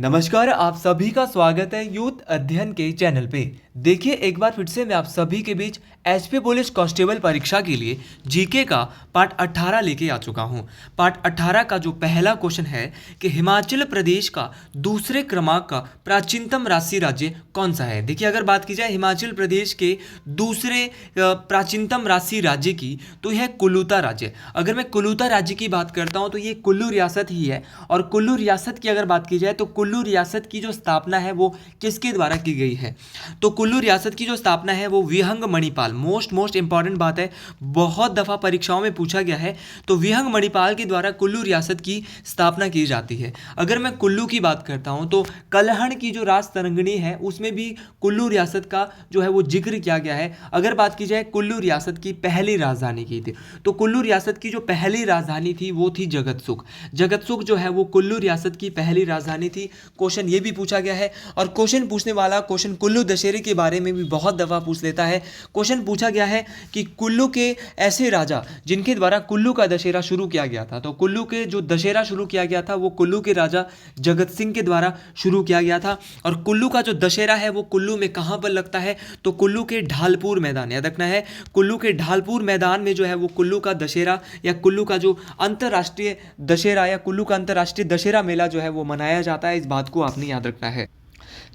नमस्कार, आप सभी का स्वागत है यूथ अध्ययन के चैनल पे। देखिए, एक बार फिर से मैं आप सभी के बीच एचपी पुलिस कांस्टेबल परीक्षा के लिए जीके का पार्ट 18 लेके आ चुका हूँ। पार्ट 18 का जो पहला क्वेश्चन है कि हिमाचल प्रदेश का दूसरे क्रमांक का प्राचीनतम राष्ट्रीय राज्य कौन सा है। देखिए, अगर बात की जाए हिमाचल प्रदेश के दूसरे प्राचीनतम राष्ट्रीय राज्य की, तो यह कुल्लूता राज्य। अगर मैं कुल्लूता राज्य की बात करता हूँ तो ये कुल्लू रियासत ही है। और कुल्लू रियासत की अगर बात की जाए तो कुल्लू रियासत की जो स्थापना है वो किसके द्वारा की गई है। तो कुल्लू रियासत की जो स्थापना है वो विहंग मणिपाल, मोस्ट इंपॉर्टेंट बात है, बहुत दफा परीक्षाओं में पूछा गया है। तो विहंग मणिपाल के द्वारा कुल्लू रियासत की स्थापना की जाती है। अगर मैं कुल्लू की बात करता हूं तो कलहण की जो राज तरंगिणी है उसमें भी कुल्लू रियासत का जो है वो जिक्र किया गया है। अगर बात की जाए कुल्लू रियासत की पहली राजधानी की थी, तो कुल्लू रियासत की जो पहली राजधानी थी वो थी जगतसुख। जगतसुख जो है वो कुल्लू रियासत की पहली राजधानी थी। क्वेश्चन ये भी पूछा गया है। और क्वेश्चन पूछने वाला क्वेश्चन कुल्लू दशहरे के बारे में भी बहुत दफा पूछ लेता है। क्वेश्चन पूछा गया है कि कुल्लू के ऐसे राजा जिनके द्वारा कुल्लू का दशहरा शुरू किया गया था। तो कुल्लू के जो दशहरा शुरू किया गया था वो कुल्लू के राजा जगत सिंह के द्वारा शुरू किया गया था। और कुल्लू का जो दशहरा है वो कुल्लू में कहाँ पर लगता है, तो कुल्लू के ढालपुर मैदान, याद रखना है, कुल्लू के ढालपुर मैदान में जो है वो कुल्लू का दशहरा या कुल्लू का जो अंतर्राष्ट्रीय दशहरा या कुल्लू का अंतर्राष्ट्रीय दशहरा मेला जो है वो मनाया जाता है। इस बात को आपने याद रखना है।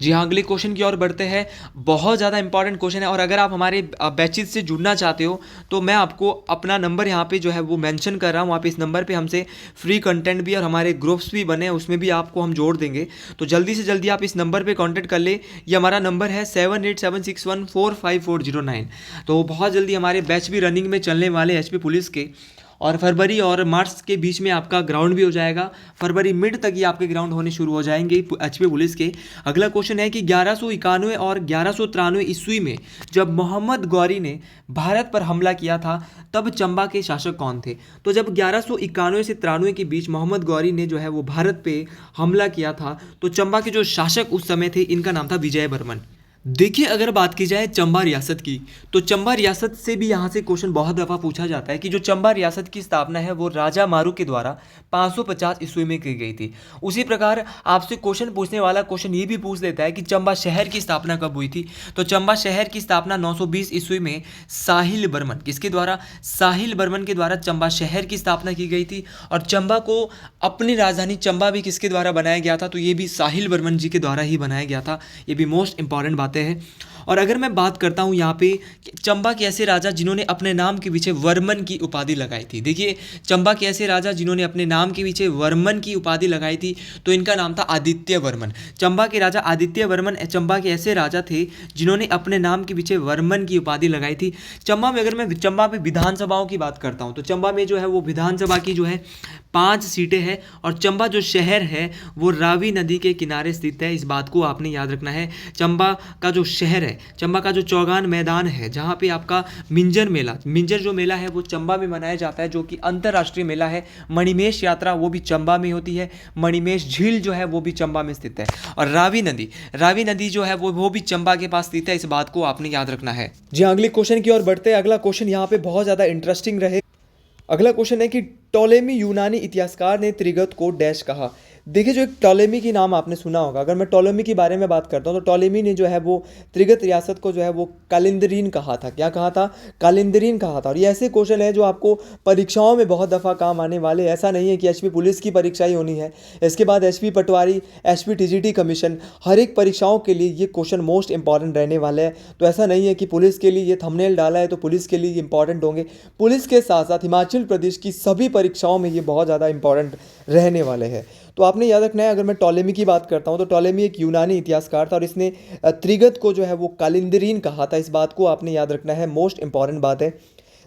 जी हाँ, अगले क्वेश्चन की ओर बढ़ते हैं। बहुत ज़्यादा इंपॉर्टेंट क्वेश्चन है। और अगर आप हमारे बैचेज से जुड़ना चाहते हो तो मैं आपको अपना नंबर यहाँ पे जो है वो मेंशन कर रहा हूँ। आप इस नंबर पे हमसे फ्री कंटेंट भी और हमारे ग्रुप्स भी बने हैं, उसमें भी आपको हम जोड़ देंगे। तो जल्दी से जल्दी आप इस नंबर पे कांटेक्ट कर ले। ये हमारा नंबर है 7876145409। तो बहुत जल्दी हमारे बैच भी रनिंग में चलने वाले एचपी पुलिस के। और फरवरी और मार्च के बीच में आपका ग्राउंड भी हो जाएगा। फरवरी मिड तक ही आपके ग्राउंड होने शुरू हो जाएंगे एचपी पुलिस के। अगला क्वेश्चन है कि 1191 और 1193 ईस्वी में जब मोहम्मद गौरी ने भारत पर हमला किया था तब चंबा के शासक कौन थे। तो जब 1191 से 93 के बीच मोहम्मद गौरी ने जो है वो भारत पे हमला किया था तो चंबा के जो शासक उस समय थे इनका नाम था विजय बर्मन। देखिए, अगर बात की जाए चंबा रियासत की, तो चंबा रियासत से भी यहाँ से क्वेश्चन बहुत दफ़ा पूछा जाता है कि जो चंबा रियासत की स्थापना है वो राजा मारू के द्वारा 550 ईस्वी में की गई थी। उसी प्रकार आपसे क्वेश्चन पूछने वाला क्वेश्चन ये भी पूछ लेता है कि चंबा शहर की स्थापना कब हुई थी। तो चंबा शहर की स्थापना 920 ईस्वी में साहिल बर्मन, किसके द्वारा, साहिल बर्मन के द्वारा चंबा शहर की स्थापना की गई थी। और चंबा को अपनी राजधानी चंबा भी किसके द्वारा बनाया गया था, तो ये भी साहिल बर्मन जी के द्वारा ही बनाया गया था। ये भी मोस्ट इंपॉर्टेंट बात हैं। और अगर मैं बात करता हूँ यहाँ पे चंबा के ऐसे राजा जिन्होंने अपने नाम के पीछे वर्मन की उपाधि लगाई थी। देखिए, चंबा के ऐसे राजा जिन्होंने अपने नाम के पीछे वर्मन की उपाधि लगाई थी तो इनका नाम था आदित्य वर्मन। चंबा के राजा आदित्य वर्मन चंबा के ऐसे राजा थे जिन्होंने अपने नाम के पीछे वर्मन की उपाधि लगाई थी। चंबा में अगर मैं चंबा में विधानसभाओं की बात करता हूँ तो चंबा में जो है वो विधानसभा की जो है 5 सीटें हैं। और चंबा जो शहर है वो रावी नदी के किनारे स्थित है। इस बात को आपने याद रखना है। चंबा का जो शहर है, चंबा का जो चौगान मैदान है जहाँ पे आपका मिंजर मेला, मिंजर जो मेला है वो चंबा में मनाया जाता है, जो कि अंतर्राष्ट्रीय मेला है। मणिमेश यात्रा वो भी चंबा में होती है। मणिमेश झील जो है वो भी चंबा में स्थित है। और रावी नदी जो है वो भी चंबा के पास स्थित है। इस बात को आपने याद रखना है। जी, अगले क्वेश्चन की ओर बढ़ते हैं। अगला क्वेश्चन यहाँ पे बहुत ज़्यादा इंटरेस्टिंग रहे। अगला क्वेश्चन है कि टॉलेमी यूनानी इतिहासकार ने त्रिगत को डैश कहा। देखिए, जो एक टॉलेमी की नाम आपने सुना होगा। अगर मैं टॉलेमी के बारे में बात करता हूँ तो टॉलेमी ने जो है वो त्रिगत रियासत को जो है वो कालिंदरीन कहा था। क्या कहा था, कालिंदरीन कहा था। और ये ऐसे क्वेश्चन है जो आपको परीक्षाओं में बहुत दफ़ा काम आने वाले। ऐसा नहीं है कि एचपी पुलिस की परीक्षा ही होनी है, इसके बाद एचपी पटवारी, एचपी टीजीटी कमीशन, हर एक परीक्षाओं के लिए ये क्वेश्चन मोस्ट इंपॉर्टेंट रहने वाले हैं। तो ऐसा नहीं है कि पुलिस के लिए ये थंबनेल डाला है तो पुलिस के लिए इंपॉर्टेंट होंगे। पुलिस के साथ साथ हिमाचल प्रदेश की सभी परीक्षाओं में ये बहुत ज़्यादा इंपॉर्टेंट रहने वाले हैं। तो आपने याद रखना है। अगर मैं टॉलेमी की बात करता हूँ तो टॉलेमी एक यूनानी इतिहासकार था और इसने त्रिगत को जो है वो कालिंदरीन कहा था। इस बात को आपने याद रखना है, मोस्ट इंपॉर्टेंट बात है।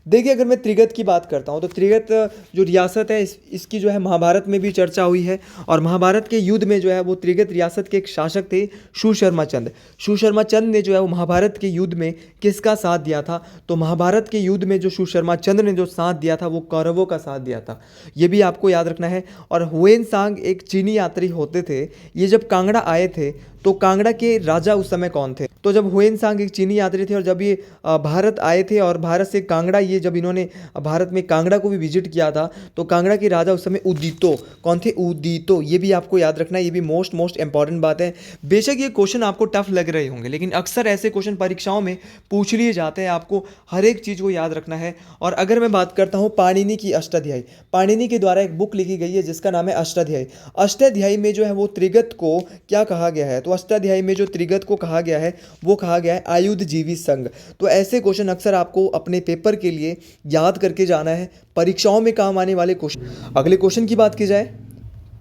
देखिए, अगर मैं त्रिगत की बात करता हूँ तो त्रिगत जो रियासत है इसकी जो है महाभारत में भी चर्चा हुई है। और महाभारत के युद्ध में जो है वो त्रिगत रियासत के एक शासक थे सुशर्मा चंद। सुशर्मा चंद ने जो है वो महाभारत के युद्ध में किसका साथ दिया था, तो महाभारत के युद्ध में जो सुशर्मा चंद ने जो साथ दिया था वो कौरवों का साथ दिया था। ये भी आपको याद रखना है। और हुएन सांग एक चीनी यात्री होते थे। ये जब कांगड़ा आए थे तो कांगड़ा के राजा उस समय कौन थे? तो जब हुएन सांग एक चीनी यात्री थे और जब ये भारत आए थे और भारत से कांगड़ा, ये जब इन्होंने भारत में कांगड़ा को भी विजिट किया था, तो कांगड़ा के राजा उस समय उदितो कौन थे? उदितो। ये भी आपको याद रखना है, ये भी मोस्ट इंपॉर्टेंट बात है। बेशक ये क्वेश्चन आपको टफ लग रहे होंगे, लेकिन अक्सर ऐसे क्वेश्चन परीक्षाओं में पूछ लिए जाते हैं, आपको हर एक चीज़ को याद रखना है। और अगर मैं बात करता हूँ पाणिनि की अष्टाध्यायी, पाणिनि के द्वारा एक बुक लिखी गई है जिसका नाम है अष्टाध्यायी। अष्टाध्यायी में जो है वो त्रिगत को क्या कहा गया है? तो अष्टाध्यायी में जो त्रिगत को कहा गया है वो कहा गया है आयुध जीवी संघ। तो ऐसे क्वेश्चन अक्सर आपको अपने पेपर के लिए याद करके जाना है, परीक्षाओं में काम आने वाले क्वेश्चन। अगले क्वेश्चन की बात की जाए,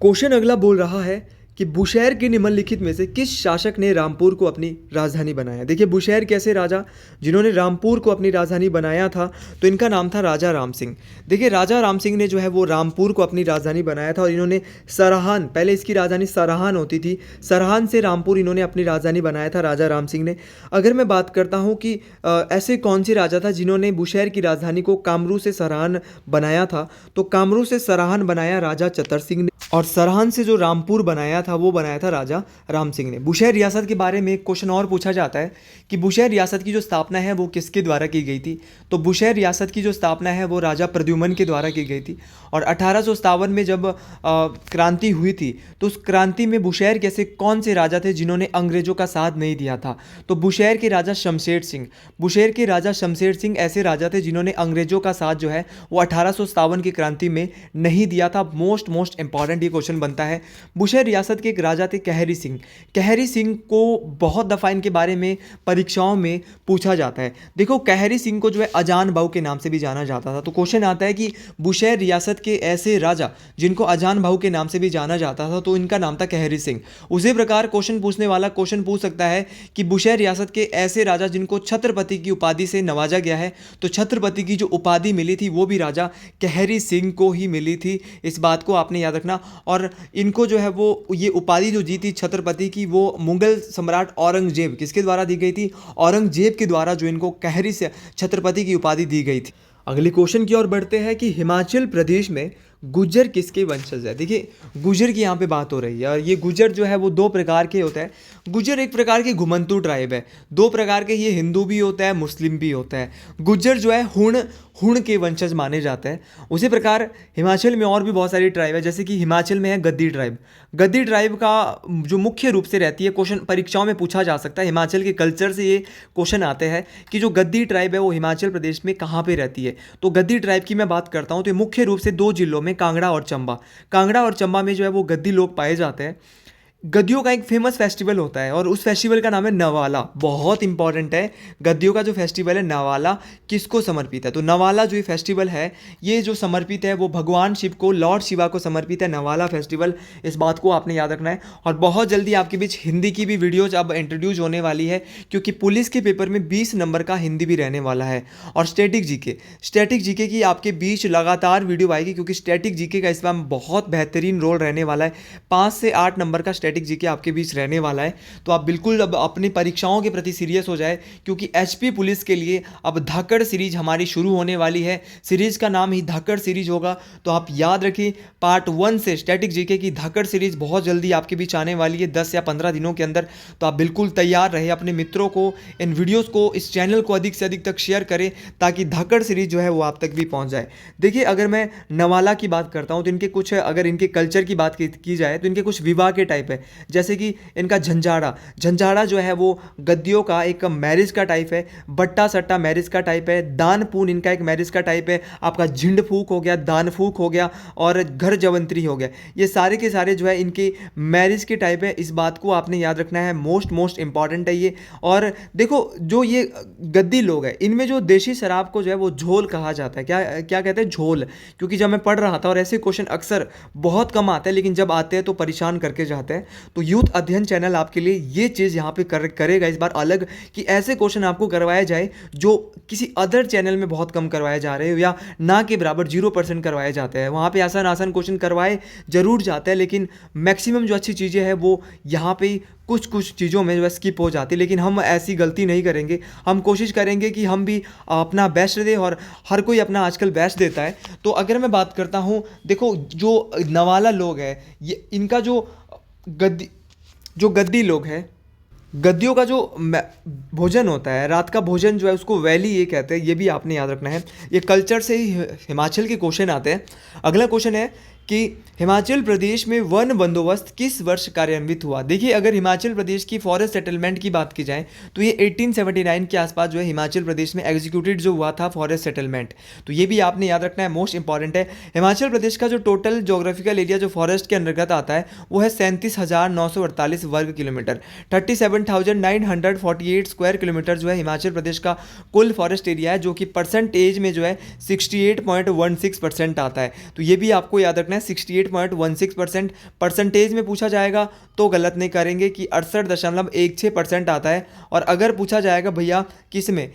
क्वेश्चन अगला बोल रहा है कि बुशैर के निम्नलिखित में से किस शासक ने रामपुर को अपनी राजधानी बनाया? देखिए बुशैर कैसे राजा जिन्होंने रामपुर को अपनी राजधानी बनाया था, तो इनका नाम था राजा राम सिंह। देखिए राजा राम सिंह ने जो है वो रामपुर को अपनी राजधानी बनाया था और इन्होंने सराहान, पहले इसकी राजधानी सराहान होती थी, सराहान से रामपुर इन्होंने अपनी राजधानी बनाया था राजा राम सिंह ने। अगर मैं बात करता हूँ कि ऐसे कौन सी राजा था जिन्होंने बुशैर की राजधानी को कामरू से सराहान बनाया था, तो कामरू से सराहान बनाया राजा चतर सिंह ने, और सराहान से जो रामपुर बनाया था वो बनाया था राजा राम सिंह ने। बुशैर रियासत के बारे में एक क्वेश्चन और पूछा जाता है कि बुशैर रियासत की जो स्थापना है वो किसके द्वारा की गई थी? तो बुशैर रियासत की जो स्थापना है वो राजा प्रद्युमन के द्वारा की गई थी। और 1857 में जब क्रांति हुई थी, तो उस क्रांति में बुशैर कैसे कौन से राजा थे जिन्होंने अंग्रेजों का साथ नहीं दिया था? तो बुशैर के राजा शमशेर सिंह, बुशैर के राजा शमशेर सिंह ऐसे राजा थे जिन्होंने अंग्रेजों का साथ जो है वो 1857 की क्रांति में नहीं दिया था। मोस्ट इंपॉर्टेंट ये क्वेश्चन बनता है। बुशैर रियासत के एक राजा थे कहरी सिंह। कहरी सिंह को बहुत दफ़ा इनके बारे में परीक्षाओं में पूछा जाता है। देखो कहरी सिंह को जो है अजान बाहू के नाम से भी जाना जाता था। तो क्वेश्चन आता है कि बुशैर रियासत के ऐसे राजा जिनको अजान बाहू के नाम से भी जाना जाता था, तो इनका नाम था कहरी सिंह। उसी प्रकार क्वेश्चन पूछने वाला क्वेश्चन पूछ सकता है कि बुशैर रियासत के ऐसे राजा जिनको छत्रपति की उपाधि से नवाजा गया है, तो छत्रपति की जो उपाधि मिली थी वो भी राजा कहरी सिंह को ही मिली थी। इस बात को आपने याद रखना। और इनको जो है वो ये उपाधि जो जीती छत्रपति की, वो मुगल सम्राट औरंगजेब किसके द्वारा दी गई थी? औरंगजेब के द्वारा जो इनको कहरी से छत्रपति की उपाधि दी गई थी। अगले क्वेश्चन की ओर बढ़ते हैं कि हिमाचल प्रदेश में गुज्जर किसके वंशज है? देखिए गुज्जर की यहाँ पे बात हो रही है और ये गुज्जर जो है वो दो प्रकार के होता है। गुज्जर एक प्रकार की घुमंतू ट्राइब है, दो प्रकार के, ये हिंदू भी होता है मुस्लिम भी होता है। गुज्जर जो है हुण के वंशज माने जाते हैं। उसी प्रकार हिमाचल में और भी बहुत सारी ट्राइब है, जैसे कि हिमाचल में है गद्दी ट्राइब। गद्दी ट्राइब का जो मुख्य रूप से रहती है, क्वेश्चन परीक्षाओं में पूछा जा सकता है, हिमाचल के कल्चर से ये क्वेश्चन आते हैं कि जो गद्दी ट्राइब है वो हिमाचल प्रदेश में कहाँ पे रहती है। तो गद्दी ट्राइब की मैं बात करता हूँ तो ये मुख्य रूप से दो जिलों में, कांगड़ा और चंबा, कांगड़ा और चंबा में जो है वो गद्दी लोग पाए जाते हैं। गद्दियों का एक फेमस फेस्टिवल होता है और उस फेस्टिवल का नाम है नवाला। बहुत इंपॉर्टेंट है, गद्दियों का जो फेस्टिवल है नवाला किसको समर्पित है? तो नवाला जो ये फेस्टिवल है, ये जो समर्पित है वो भगवान शिव को, लॉर्ड शिवा को समर्पित है नवाला फेस्टिवल। इस बात को आपने याद रखना है। और बहुत जल्दी आपके बीच हिंदी की भी वीडियोज अब इंट्रोड्यूस होने वाली है, क्योंकि पुलिस के पेपर में 20 नंबर का हिंदी भी रहने वाला है। और स्टैटिक जीके की आपके बीच लगातार वीडियो आएगी, क्योंकि स्टैटिक जीके का इस बार बहुत बेहतरीन रोल रहने वाला है। 5 से 8 नंबर का स्टैटिक जीके आपके बीच रहने वाला है। तो आप बिल्कुल अब अपनी परीक्षाओं के प्रति सीरियस हो जाए, क्योंकि एचपी पुलिस के लिए अब धाकड़ सीरीज हमारी शुरू होने वाली है। सीरीज का नाम ही धाकड़ सीरीज होगा। तो आप याद रखिए, पार्ट 1 से स्टैटिक जीके की धाकड़ सीरीज बहुत जल्दी आपके बीच आने वाली है, 10 या 15 दिनों के अंदर। तो आप बिल्कुल तैयार रहे, अपने मित्रों को इन वीडियोज़ को, इस चैनल को अधिक से अधिक तक शेयर करें, ताकि धाकड़ सीरीज जो है वो आप तक भी पहुंच जाए। देखिए अगर मैं नवाला की बात करता हूं तो इनके कुछ, अगर इनके कल्चर की बात की जाए तो इनके कुछ विवाह के टाइप है, जैसे कि इनका झंझाड़ा जो है वो गद्दियों का एक मैरिज का टाइप है। बट्टा सट्टा मैरिज का टाइप है। दान पून इनका एक मैरिज का टाइप है। आपका झिंड फूक हो गया, दान फूक हो गया और घर जवंतरी हो गया। ये सारे के सारे जो है इनके मैरिज के टाइप है। इस बात को आपने याद रखना है, मोस्ट इंपॉर्टेंट है ये। और देखो जो ये गद्दी लोग हैं, इनमें जो देशी शराब को जो है वो झोल कहा जाता है। क्या कहते हैं? झोल। क्योंकि जब मैं पढ़ रहा था, और ऐसे क्वेश्चन अक्सर बहुत कम आते हैं, लेकिन जब आते हैं तो परेशान करके जाते हैं। तो यूथ अध्ययन चैनल आपके लिए ये चीज़ यहाँ पे करेगा इस बार अलग, कि ऐसे क्वेश्चन आपको करवाए जाए जो किसी अदर चैनल में बहुत कम करवाए जा रहे हो, या ना के बराबर 0% करवाए जाते हैं। वहाँ पे आसान क्वेश्चन करवाए जरूर जाते हैं, लेकिन मैक्सिमम जो अच्छी चीज़ें हैं वो यहाँ पे कुछ चीज़ों में जो है स्किप हो जाती है। लेकिन हम ऐसी गलती नहीं करेंगे। हम कोशिश करेंगे कि हम भी अपना बेस्ट दें, और हर कोई अपना आजकल बेस्ट देता है। तो अगर मैं बात करता हूँ, देखो जो नवाला लोग हैं, ये इनका जो जो गद्दी लोग हैं, गद्दियों का जो भोजन होता है, रात का भोजन जो है उसको वैली ये कहते हैं, ये भी आपने याद रखना है। ये कल्चर से ही हिमाचल के क्वेश्चन आते हैं। अगला क्वेश्चन है कि हिमाचल प्रदेश में वन बंदोबस्त किस वर्ष कार्यान्वित हुआ। देखिए, अगर हिमाचल प्रदेश की फॉरेस्ट सेटलमेंट की बात की जाए तो ये 1879 के आसपास जो है हिमाचल प्रदेश में एग्जीक्यूटेड जो हुआ था फॉरेस्ट सेटलमेंट। तो ये भी आपने याद रखना है, मोस्ट इंपॉर्टेंट है। हिमाचल प्रदेश का जो टोटल जोग्राफिकल एरिया जो फॉरेस्ट के अंतर्गत आता है वो है 37,948 वर्ग किलोमीटर। 37,948 स्क्वायर किलोमीटर जो है हिमाचल प्रदेश का कुल फॉरेस्ट एरिया है, जो कि परसेंटेज में जो है 68.16% आता है। तो ये भी आपको याद रखना है, 68.16%। परसेंटेज में पूछा जाएगा तो गलत नहीं करेंगे कि 68.16% आता है। और अगर पूछा जाएगा भैया किस में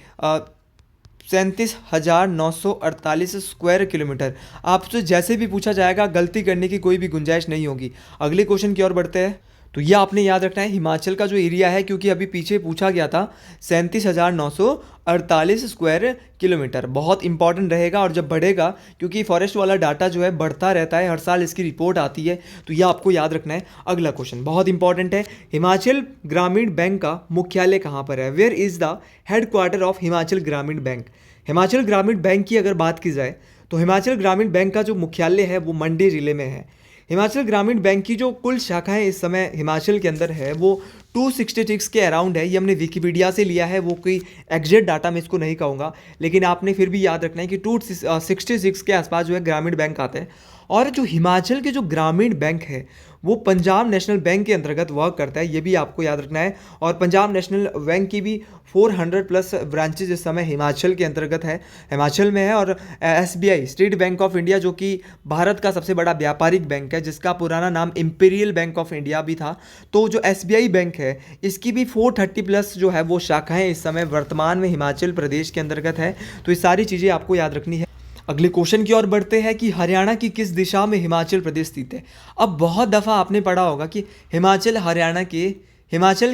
37,948 स्क्वायर किलोमीटर, आपसे जैसे भी पूछा जाएगा गलती करने की कोई भी गुंजाइश नहीं होगी। अगले क्वेश्चन की ओर बढ़ते हैं। तो यह आपने याद रखना है, हिमाचल का जो एरिया है, क्योंकि अभी पीछे पूछा गया था 37,948 स्क्वायर किलोमीटर, बहुत इंपॉर्टेंट रहेगा। और जब बढ़ेगा, क्योंकि फॉरेस्ट वाला डाटा जो है बढ़ता रहता है, हर साल इसकी रिपोर्ट आती है, तो यह आपको याद रखना है। अगला क्वेश्चन बहुत इंपॉर्टेंट है, हिमाचल ग्रामीण बैंक का मुख्यालय कहाँ पर है। Where is the headquarter of Himachal Gramin bank. Himachal Gramin bank की अगर बात की जाए तो हिमाचल ग्रामीण बैंक का जो मुख्यालय है वो मंडी ज़िले में है। हिमाचल ग्रामीण बैंक की जो कुल शाखाएं इस समय हिमाचल के अंदर है वो 266 के अराउंड है। ये हमने विकिपीडिया से लिया है, वो कोई एग्जैक्ट डाटा मैं इसको नहीं कहूँगा, लेकिन आपने फिर भी याद रखना है कि 266 के आसपास जो है ग्रामीण बैंक आते हैं। और जो हिमाचल के जो ग्रामीण बैंक है वो पंजाब नेशनल बैंक के अंतर्गत वर्क करता है, ये भी आपको याद रखना है। और पंजाब नेशनल बैंक की भी 400 प्लस ब्रांचेज इस समय हिमाचल के अंतर्गत है, हिमाचल में है। और SBI state bank of India, जो कि भारत का सबसे बड़ा व्यापारिक बैंक है, जिसका पुराना नाम इंपीरियल बैंक ऑफ इंडिया भी था, तो जो SBI बैंक है इसकी भी 430 प्लस जो है वो शाखाएँ इस समय वर्तमान में हिमाचल प्रदेश के अंतर्गत है। तो ये सारी चीज़ें आपको याद रखनी है। अगले क्वेश्चन की ओर बढ़ते हैं कि हरियाणा की किस दिशा में हिमाचल प्रदेश स्थित है। अब बहुत दफ़ा आपने पढ़ा होगा कि हिमाचल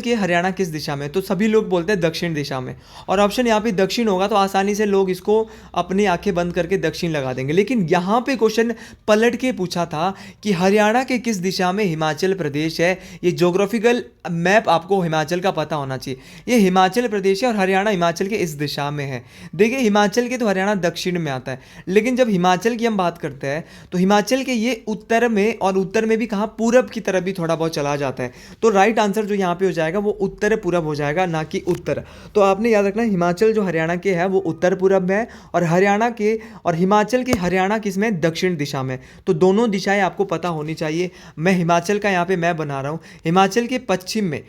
के हरियाणा किस दिशा में, तो सभी लोग बोलते हैं दक्षिण दिशा में, और ऑप्शन यहाँ पे दक्षिण होगा तो आसानी से लोग इसको अपनी आंखें बंद करके दक्षिण लगा देंगे। लेकिन यहाँ पे क्वेश्चन पलट के पूछा था कि हरियाणा के किस दिशा में हिमाचल प्रदेश है। ये ज्योग्राफिकल मैप आपको हिमाचल का पता होना चाहिए। ये हिमाचल प्रदेश है और हरियाणा हिमाचल के इस दिशा में है। देखिए, हिमाचल के तो हरियाणा दक्षिण में आता है, लेकिन जब हिमाचल की हम बात करते हैं तो हिमाचल के ये उत्तर में, और उत्तर में भी कहाँ, पूरब की तरफ भी थोड़ा बहुत चला जाता है। तो राइट आंसर जो यहाँ पे हो जाएगा वो उत्तर पूरब हो जाएगा, ना कि उत्तर। तो आपने याद रखना, हिमाचल जो हरियाणा के है वो उत्तर पूरब में है, और हरियाणा के और हिमाचल के हरियाणा किसमें, दक्षिण दिशा में। तो दोनों दिशाएं आपको पता होनी चाहिए। मैं हिमाचल का यहाँ पे मैं बना रहा हूँ। हिमाचल के पश्चिम में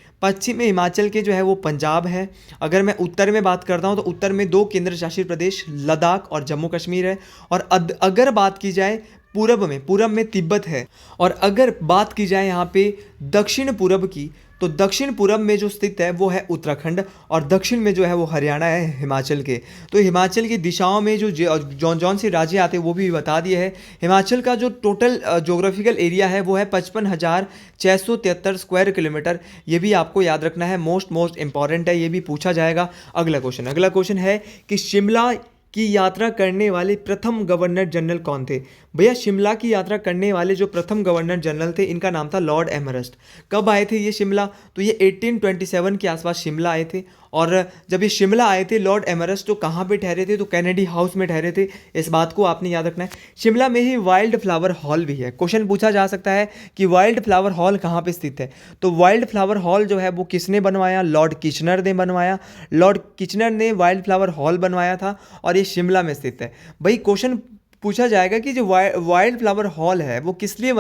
हिमाचल के जो है वो पंजाब है। अगर मैं उत्तर में बात करता हूँ तो उत्तर में 2 केंद्र शासित प्रदेश लद्दाख और जम्मू कश्मीर है। और अगर बात की जाए पूरब में तिब्बत है। और अगर बात की जाए यहाँ पे दक्षिण पूरब की, तो दक्षिण पूरब में जो स्थित है वो है उत्तराखंड, और दक्षिण में जो है वो हरियाणा है हिमाचल के। तो हिमाचल की दिशाओं में जो जौन से राज्य आते हैं वो भी बता दिए हैं। हिमाचल का जो टोटल ज्योग्राफिकल एरिया है वो है 55,673 स्क्वायर किलोमीटर। ये भी आपको याद रखना है, मोस्ट इंपॉर्टेंट है, ये भी पूछा जाएगा। अगला क्वेश्चन है कि शिमला की यात्रा करने वाले प्रथम गवर्नर जनरल कौन थे। भैया, शिमला की यात्रा करने वाले जो प्रथम गवर्नर जनरल थे इनका नाम था लॉर्ड एमहर्स्ट। कब आए थे ये शिमला, तो ये 1827 के आसपास शिमला आए थे। और जब ये शिमला आए थे लॉर्ड एमहर्स्ट, तो कहाँ पे ठहरे थे, तो कैनेडी हाउस में ठहरे थे। इस बात को आपने याद रखना है। शिमला में ही वाइल्ड फ्लावर हॉल भी है। क्वेश्चन पूछा जा सकता है कि वाइल्ड फ्लावर हॉल कहाँ पे स्थित है। तो वाइल्ड फ्लावर हॉल जो है वो किसने बनवाया, लॉर्ड किचनर ने बनवाया। लॉर्ड किचनर ने वाइल्ड फ्लावर हॉल बनवाया था, और ये शिमला में स्थित है। भाई, क्वेश्चन पूछा जाएगा कि जो वाइल्ड फ्लावर हॉल है वो किसके लिए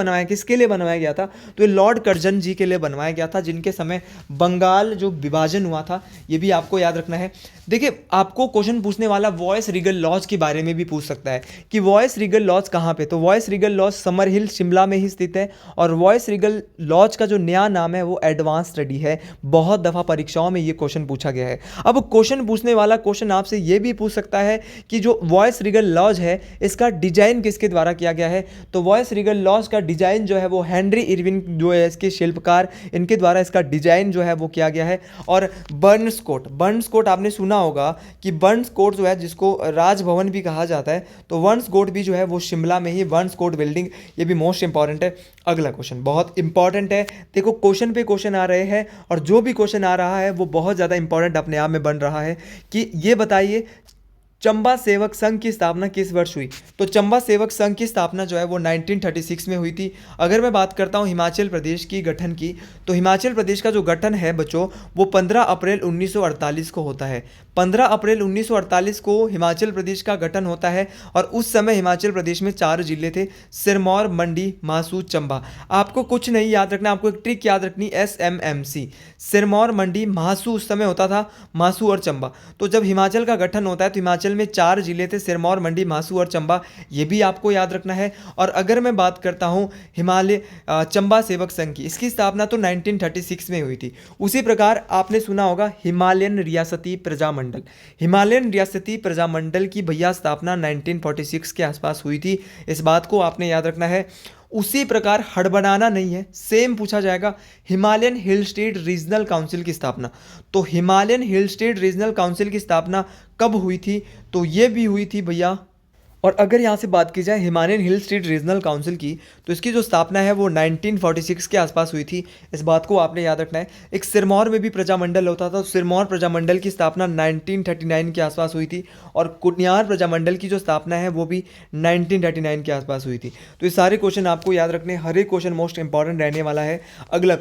बनवाया गया था, तो ये लॉर्ड कर्जन जी के लिए बनवाया गया था, जिनके समय बंगाल जो विभाजन हुआ था। ये भी आपको याद रखना है। देखिए, आपको क्वेश्चन पूछने वाला वॉइस रीगल लॉज के बारे में भी पूछ सकता है कि वॉइस रीगल लॉज कहाँ पे, तो वॉइस रीगल लॉज समर हिल शिमला में ही स्थित है। और वॉइस रीगल लॉज का जो नया नाम है वो एडवांस स्टडी है। बहुत दफ़ा परीक्षाओं में ये क्वेश्चन पूछा गया है। अब क्वेश्चन पूछने वाला क्वेश्चन आपसे ये भी पूछ सकता है कि जो वॉइस रीगल लॉज है इसका डिजाइन किसके द्वारा किया गया है? तो वॉइस रीगल लॉज का डिजाइन जो है वो हेनरी इरविन जो है इसके शिल्पकार, इनके द्वारा इसका डिजाइन जो है वो किया गया है। और बर्न्स कोट आपने सुना होगा कि बर्न्स कोट जो है जिसको राजभवन भी कहा जाता है, तो बर्न्स कोट भी जो है वो शिमला में ही, बर्न्स कोट बिल्डिंग, ये भी मोस्ट इंपॉर्टेंट है। अगला क्वेश्चन बहुत इंपॉर्टेंट है, देखो क्वेश्चन पे क्वेश्चन आ रहे हैं और जो भी क्वेश्चन आ रहा है वो बहुत ज़्यादा इंपॉर्टेंट अपने आप में बन रहा है कि ये बताइए चंबा सेवक संघ की स्थापना किस वर्ष हुई? तो चंबा सेवक संघ की स्थापना जो है वो 1936 में हुई थी। अगर मैं बात करता हूँ हिमाचल प्रदेश की गठन की, तो हिमाचल प्रदेश का जो गठन है बच्चों वो 15 अप्रैल 1948 को होता है। 15 अप्रैल 1948 को हिमाचल प्रदेश का गठन होता है और उस समय हिमाचल प्रदेश में 4 जिले थे, सिरमौर, मंडी, मासू, चंबा। आपको कुछ नहीं याद रखना, आपको एक ट्रिक याद रखनी, SMMC, सिरमौर, मंडी, मासू उस समय होता था, मासू और चंबा। तो जब हिमाचल का गठन होता है तो हिमाचल में 4 जिले थे, सिरमौर, मंडी, मासू और चंबा, ये भी आपको याद रखना है। और अगर मैं बात करता हूँ हिमालय चंबा सेवक संघ की, इसकी स्थापना तो 1936 में हुई थी। उसी प्रकार आपने सुना होगा हिमालयन रियासती प्रजामंडल, हिमालयन रियासती प्रजामंडल की भैया स्थापना 1946 के आसपास हुई थी, इस बात को आपने याद रखना है। उसी प्रकार हड़बड़ाना नहीं है, सेम पूछा जाएगा, Himalayan hill state regional council की स्थापना। तो Himalayan hill state regional council की स्थापना कब हुई थी? तो ये भी हुई थी भैया। और अगर यहाँ से बात की जाए Himalayan hill state regional council की, तो इसकी जो स्थापना है वो 1946 के आसपास हुई थी, इस बात को आपने याद रखना है। एक सिरमौर में भी प्रजामंडल होता था, तो सिरमौर प्रजामंडल की स्थापना 1939 के आसपास हुई थी और कुनियार प्रजामंडल की जो स्थापना है वो भी 1939 के आसपास हुई थी। तो ये सारे क्वेश्चन आपको याद रखने, हर एक क्वेश्चन मोस्ट इंपॉर्टेंट रहने वाला है। अगला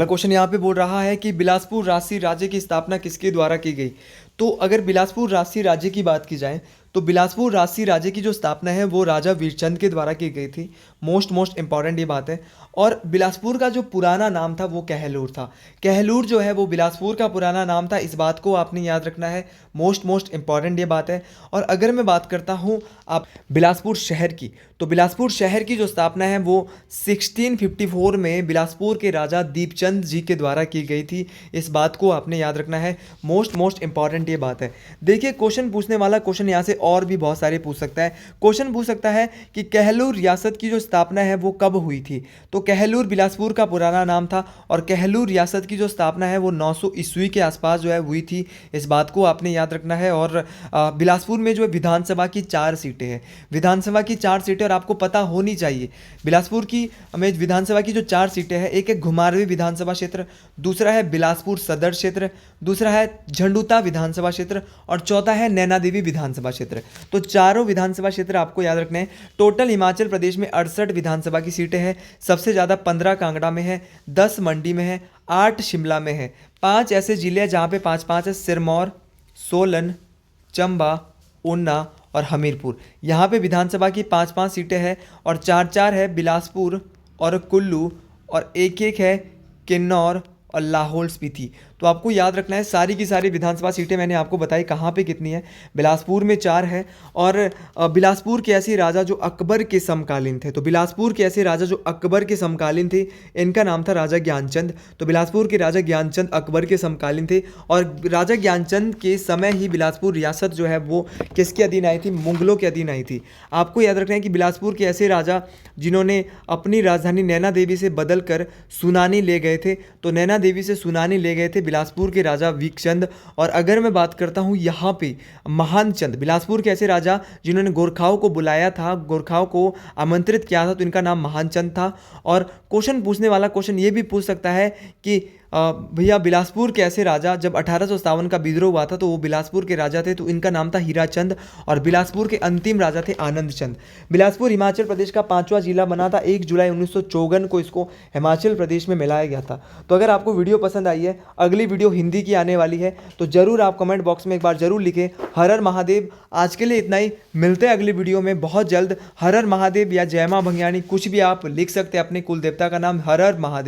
क्वेश्चन यहाँ पे बोल रहा है कि बिलासपुर राजसी राज्य की स्थापना किसके द्वारा की गई? तो अगर बिलासपुर राजसी राज्य की बात की जाए तो बिलासपुर राजसी राज्य की जो स्थापना है वो राजा वीरचंद के द्वारा की गई थी, मोस्ट इंपॉर्टेंट ये बात है। और बिलासपुर का जो पुराना नाम था वो कहलूर था, कहलूर जो है वो बिलासपुर का पुराना नाम था, इस बात को आपने याद रखना है, मोस्ट इंपॉर्टेंट ये बात है। और अगर मैं बात करता हूँ आप बिलासपुर शहर की, तो बिलासपुर शहर की जो स्थापना है वो 1654 में बिलासपुर के राजा दीपचंद जी के द्वारा की गई थी, इस बात को आपने याद रखना है, मोस्ट इंपॉर्टेंट ये बात है। देखिए क्वेश्चन पूछने वाला क्वेश्चन यहाँ से और भी बहुत सारे पूछ सकता है। क्वेश्चन पूछ सकता है कि कहलूर रियासत की जो स्थापना है वो कब हुई थी? तो कहलूर बिलासपुर का पुराना नाम था और कहलूर रियासत की जो स्थापना है वो 900 ईस्वी के आसपास जो है हुई थी, इस बात को आपने याद रखना है। और बिलासपुर में जो है विधानसभा की 4 सीटें हैं, विधानसभा की 4 सीटें, और आपको पता होनी चाहिए बिलासपुर की में विधानसभा की जो 4 सीटें हैं, एक है घुमारवीं विधानसभा क्षेत्र, दूसरा है बिलासपुर सदर क्षेत्र, दूसरा है झंडुता विधानसभा क्षेत्र और चौथा है नैना देवी विधानसभा क्षेत्र। तो चारों विधानसभा क्षेत्र आपको याद रखने हैं। टोटल हिमाचल प्रदेश में 68 विधानसभा की सीटें हैं, सबसे ज़्यादा 15 कांगड़ा में है, 10 मंडी में है, 8 शिमला में है, 5 ऐसे जिले हैं जहाँ पे 5-5 है, सिरमौर, सोलन, चंबा, ऊना और हमीरपुर। यहाँ पे विधानसभा की 5-5 सीटें हैं और 4-4 है बिलासपुर और कुल्लू और 1-1 है किन्नौर और लाहौल स्पीति। तो आपको याद रखना है सारी की सारी विधानसभा सीटें मैंने आपको बताई कहाँ पे कितनी है। बिलासपुर में 4 है और बिलासपुर के ऐसे राजा जो अकबर के समकालीन थे, तो बिलासपुर के ऐसे राजा जो अकबर के समकालीन थे इनका नाम था राजा ज्ञानचंद। तो बिलासपुर के राजा ज्ञानचंद अकबर के समकालीन थे और राजा ज्ञानचंद के समय ही बिलासपुर रियासत जो है वो किसके अधीन आई थी? मुगलों के अधीन आई थी। आपको याद रखना है कि बिलासपुर के ऐसे राजा जिन्होंने अपनी राजधानी नैना देवी से बदल कर सुनानी ले गए थे, तो नैना देवी से सुनानी ले गए थे बिलासपुर के राजा वीरचंद। और अगर मैं बात करता हूँ यहाँ पे महान चंद, बिलासपुर के ऐसे राजा जिन्होंने गोरखाओं को बुलाया था, गोरखाओं को आमंत्रित किया था, तो इनका नाम महान चंद था। और क्वेश्चन पूछने वाला क्वेश्चन ये भी पूछ सकता है कि भैया बिलासपुर के ऐसे राजा जब 1857 का विद्रोह हुआ था तो वो बिलासपुर के राजा थे, तो इनका नाम था हीरा चंद और बिलासपुर के अंतिम राजा थे आनंद चंद। बिलासपुर हिमाचल प्रदेश का 5वां जिला बना था, 1 जुलाई 1954 को इसको हिमाचल प्रदेश में मिलाया गया था। तो अगर आपको वीडियो पसंद आई है, अगली वीडियो हिंदी की आने वाली है, तो ज़रूर आप कमेंट बॉक्स में एक बार ज़रूर लिखें हर हर महादेव। आज के लिए इतना ही, मिलते हैं अगली वीडियो में बहुत जल्द। हर हर महादेव या जय मां भंगियाणी कुछ भी आप लिख सकते हैं अपने कुल देवता का नाम, हर हर महादेव।